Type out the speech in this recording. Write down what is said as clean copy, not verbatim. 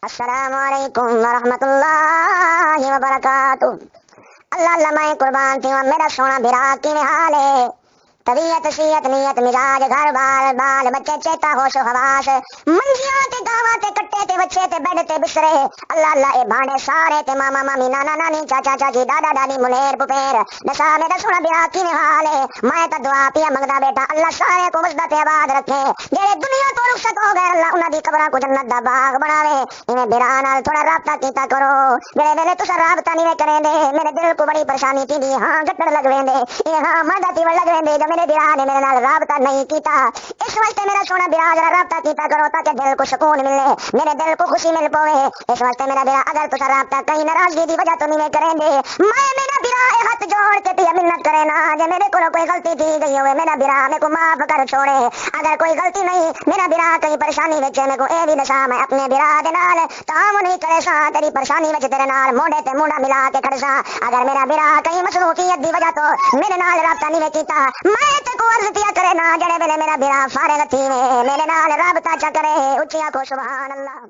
السلام علیکم ورحمۃ اللہ وبرکاتہ۔ اللہ اللہ میں قربان تھی میرا سونا بھرا کی حال ہے، طبیعت صحت نیت مزاج گھر بار بال بچے چیتا ہوش و حواس، منجیاں تے گاواں تے کٹے تے بچے تے بیڈ تے بسترے، اللہ اللہ اے بھاڑے سارے تے ماما مامی نانا نانی چاچا چاچی دادا دادی ملیر پپیر دسا میرا سونا بھرا کی حال ہے۔ میں تا دعا پیا منگدا بیٹا اللہ سارے کو وسدا تے آباد رکھے، جڑے دنیا تو رخصت ہو گئے اللہ انہاں دی قبراں کو جنت دا باغ بناوے۔ انہیں بھرا نال تھوڑا رابطہ کیتا کرو، جڑے ویلے تساں رابطہ نہیں کریں دے میرے دل کو بڑی پریشانی تھی دی، ہاں گٹڑ لگ ویندے ہاں مادہ تیوڑ لگ ویندے جو میرے بھرا نے میرے نال رابطہ نہیں کیتا۔ اس واسطے میرا سونا بھرا ذرا رابطہ کیتا کرو تاکہ دل کو سکون ملے، میرے دل کو خوشی مل پوے۔ اس واسطے میرا بھرا اگر تساں رابطہ کہیں ناراضگی دی وجہ تو نہیں کریں دے، میں میرا بھرا ہاتھ جوڑ کے پیا منت کرے نا جے میرے کو کوئی غلطی تھی گئی ہوئے میرا بھرا میرے کو معاف کر چھوڑے۔ اگر کوئی غلطی نہیں میرا بھرا کہیں پریشانی وچ میرے کو اے بھی دسا میں اپنے بھرا دے نال تعاون نہیں کرے سا، تیری پریشانی وچ تیرے نال موڈے تے موڈا ملا کے کھڑ سا۔ اگر میرا بھرا کہیں مصروفیت دی وجہ تو میرے نال رابطہ نہیں کیتا، میں تے کو عرض کیا کرے نا جڑے ویلے میرا بھرا فارغ تھی میرے نال رابطہ چا کرے، اچھی آکھو سبحان اللہ۔